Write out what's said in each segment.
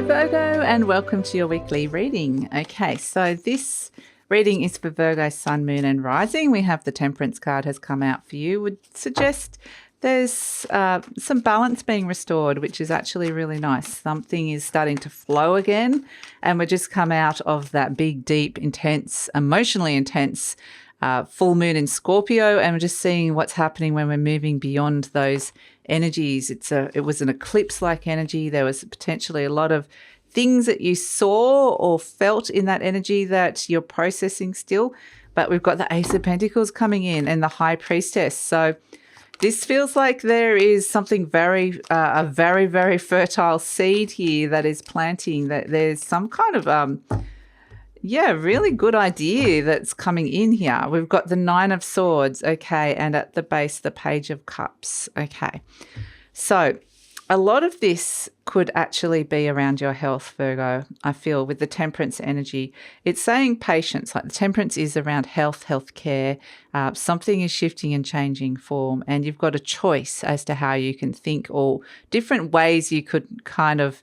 Hello Virgo, and welcome to your weekly reading. Okay, so this reading is for Virgo, Sun, Moon and Rising. We have the Temperance card has come out for you. Would suggest there's some balance being restored, which is actually really nice. Something is starting to flow again, and we're just come out of that big, deep, intense, emotionally intense full moon in Scorpio, and we're just seeing what's happening when we're moving beyond those energies. It was an eclipse-like energy. There was potentially a lot of things that you saw or felt in that energy that you're processing still, but we've got the Ace of Pentacles coming in and the High Priestess. So this feels like there is something a very, very fertile seed here that is planting, that there's some kind of really good idea that's coming in here. We've got the Nine of Swords, okay, and at the base, the Page of Cups, okay. So a lot of this could actually be around your health, Virgo, I feel, with the Temperance energy. It's saying patience, like the Temperance is around health, healthcare. Something is shifting and changing form, and you've got a choice as to how you can think, or different ways you could kind of.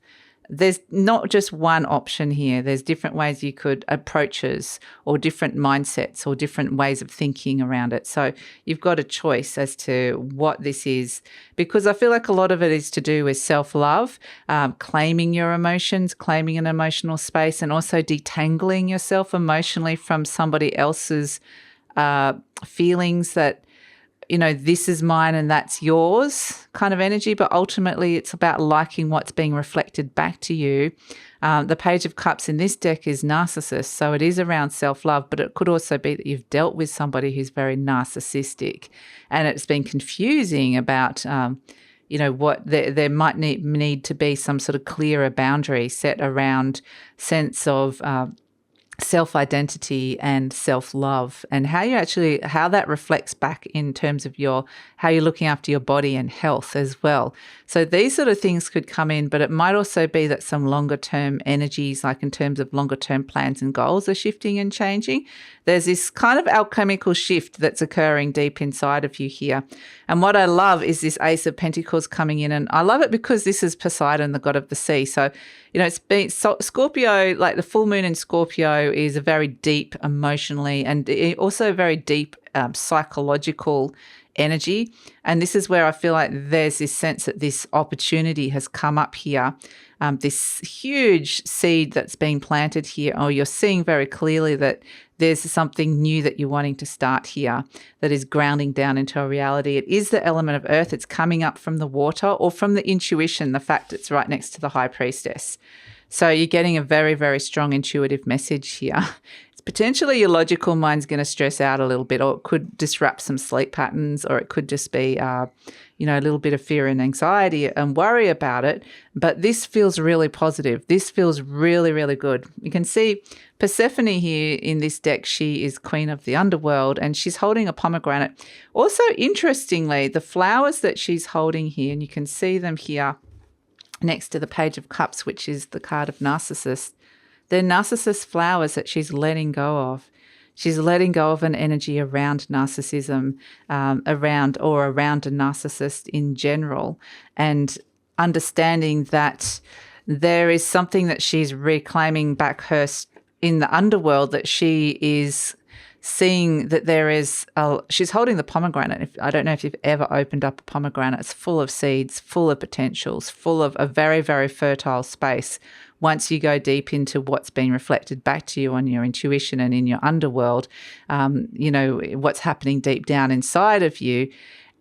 There's not just one option here. There's different ways you could approaches, or different mindsets, or different ways of thinking around it. So you've got a choice as to what this is, because I feel like a lot of it is to do with self-love, claiming your emotions, claiming an emotional space, and also detangling yourself emotionally from somebody else's feelings that, you know, this is mine and that's yours kind of energy. But ultimately it's about liking what's being reflected back to you. The Page of Cups in this deck is narcissist. So it is around self-love, but it could also be that you've dealt with somebody who's very narcissistic, and it's been confusing about, what there might need to be some sort of clearer boundary set around sense of self-identity and self-love, and how that reflects back in terms of how you're looking after your body and health as well. So these sort of things could come in, but it might also be that some longer term energies, like in terms of longer term plans and goals, are shifting and changing. There's this kind of alchemical shift that's occurring deep inside of you here. And what I love is this Ace of Pentacles coming in, and I love it because this is Poseidon, the god of the sea. So, it's been Scorpio, like the full moon in Scorpio is a very deep emotionally, and also very deep psychological energy. And this is where I feel like there's this sense that this opportunity has come up here, this huge seed that's being planted here, or you're seeing very clearly that there's something new that you're wanting to start here that is grounding down into a reality. It is the element of earth. It's coming up from the water, or from the intuition, the fact it's right next to the High Priestess. So you're getting a very, very strong intuitive message here. It's potentially your logical mind's going to stress out a little bit, or it could disrupt some sleep patterns, or it could just be, a little bit of fear and anxiety and worry about it. But this feels really positive. This feels really, really good. You can see Persephone here in this deck. She is queen of the underworld, and she's holding a pomegranate. Also, interestingly, the flowers that she's holding here, and you can see them here next to the Page of Cups, which is the card of Narcissus. They're narcissist flowers that she's letting go of. She's letting go of an energy around narcissism, around a narcissist in general, and understanding that there is something that she's reclaiming back in the underworld, that she is seeing that there is she's holding the pomegranate. I don't know if you've ever opened up a pomegranate. It's full of seeds, full of potentials, full of a very, very fertile space. Once you go deep into what's being reflected back to you on your intuition and in your underworld, what's happening deep down inside of you.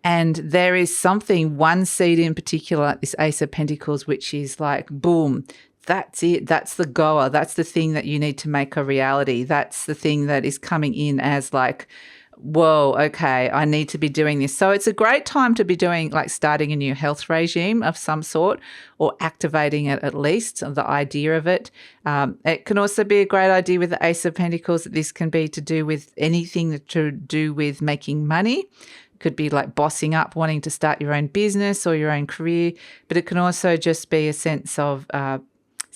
And there is one seed in particular, like this Ace of Pentacles, which is like, boom, that's it. That's the goer. That's the thing that you need to make a reality. That's the thing that is coming in as like, whoa, okay, I need to be doing this. So it's a great time to be starting a new health regime of some sort, or activating it at least, the idea of it. It can also be a great idea with the Ace of Pentacles that this can be to do with anything to do with making money. It could be like bossing up, wanting to start your own business or your own career, but it can also just be a sense of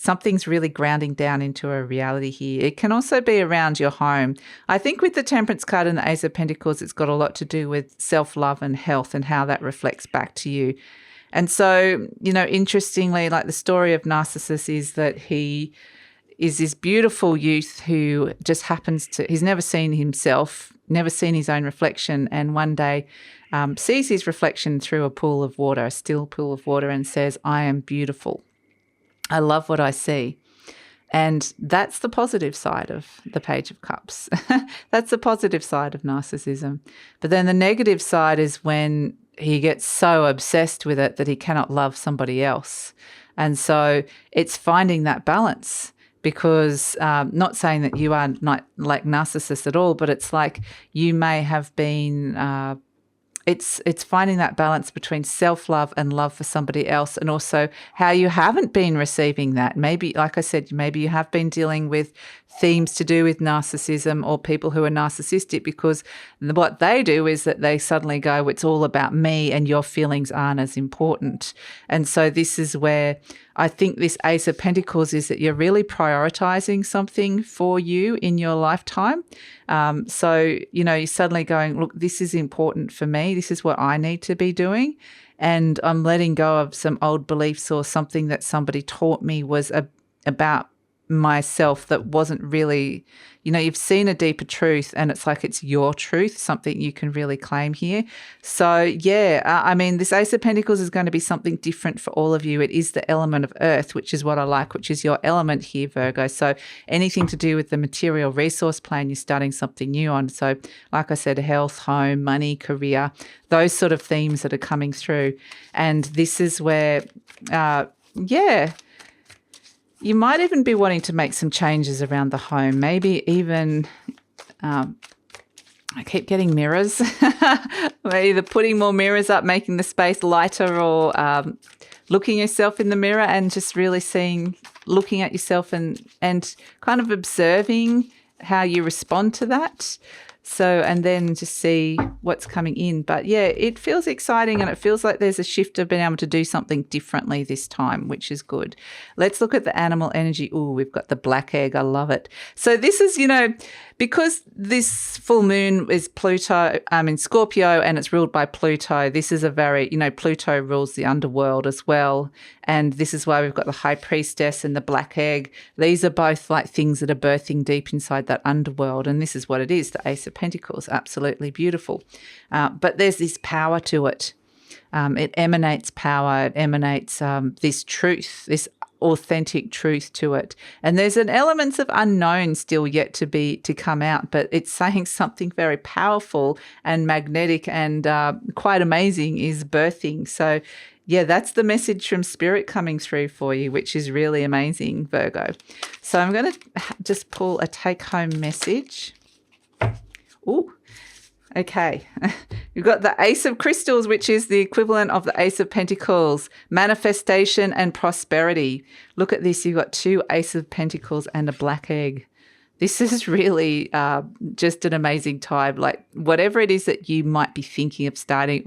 something's really grounding down into a reality here. It can also be around your home. I think with the Temperance card and the Ace of Pentacles, it's got a lot to do with self-love and health, and how that reflects back to you. And so, interestingly, like the story of Narcissus is that he is this beautiful youth who just he's never seen himself, never seen his own reflection, and one day sees his reflection through a pool of water, a still pool of water, and says, I am beautiful. I love what I see. And that's the positive side of the Page of Cups. That's the positive side of narcissism. But then the negative side is when he gets so obsessed with it that he cannot love somebody else. And so it's finding that balance, because not saying that you are not like Narcissus at all, but it's like you may have been it's finding that balance between self-love and love for somebody else, and also how you haven't been receiving that. Maybe, like I said, maybe you have been dealing with themes to do with narcissism or people who are narcissistic, because what they do is that they suddenly go, it's all about me and your feelings aren't as important. And so this is where I think this Ace of Pentacles is that you're really prioritizing something for you in your lifetime. So, you're suddenly going, look, this is important for me. This is what I need to be doing. And I'm letting go of some old beliefs or something that somebody taught me was about myself that wasn't really, you've seen a deeper truth, and it's like it's your truth, something you can really claim here. So this Ace of Pentacles is going to be something different for all of you. It is the element of earth, which is what I like, which is your element here, Virgo. So anything to do with the material resource plane, you're starting something new on. So like I said, health, home, money, career, those sort of themes that are coming through. And this is where you might even be wanting to make some changes around the home. Maybe even, I keep getting mirrors. Either putting more mirrors up, making the space lighter, or looking yourself in the mirror and just really looking at yourself and kind of observing how you respond to that. So, and then just see what's coming in. But yeah, it feels exciting, and it feels like there's a shift of being able to do something differently this time, which is good. Let's look at the animal energy. Ooh, we've got the black egg. I love it. So this is, because this full moon is Pluto in Scorpio and it's ruled by Pluto, this is a very, Pluto rules the underworld as well. And this is why we've got the High Priestess and the black egg. These are both like things that are birthing deep inside that underworld. And this is what it is, the Ace of Pentacles. Absolutely beautiful. But there's this power to it. It emanates power. It emanates this truth, this authentic truth to it. And there's an element of unknown still yet to come out, but it's saying something very powerful and magnetic and quite amazing is birthing. So yeah, that's the message from Spirit coming through for you, which is really amazing, Virgo. So I'm going to just pull a take-home message. Ooh. Okay, you've got the Ace of Crystals, which is the equivalent of the Ace of Pentacles, manifestation and prosperity. Look at this. You've got two Ace of Pentacles and a black egg. This is really just an amazing time. Like whatever it is that you might be thinking of starting,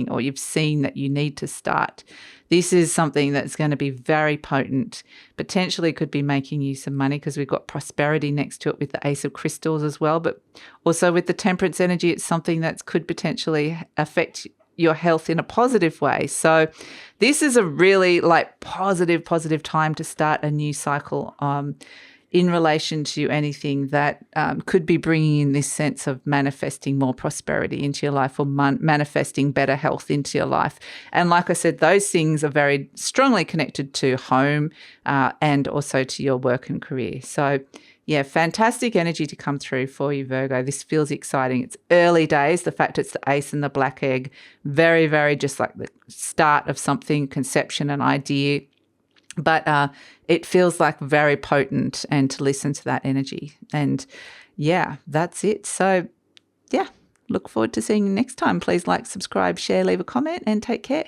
or you've seen that you need to start, this is something that's going to be very potent, potentially could be making you some money, because we've got prosperity next to it with the Ace of Crystals as well. But also with the Temperance energy, it's something that could potentially affect your health in a positive way. So this is a really like positive time to start a new cycle in relation to anything that could be bringing in this sense of manifesting more prosperity into your life, or manifesting better health into your life. And like I said, those things are very strongly connected to home and also to your work and career. So yeah, fantastic energy to come through for you, Virgo. This feels exciting. It's early days. The fact it's the Ace and the black egg, very, very just like the start of something, conception and idea. But it feels like very potent, and to listen to that energy. And yeah, that's it. So yeah, look forward to seeing you next time. Please like, subscribe, share, leave a comment, and take care.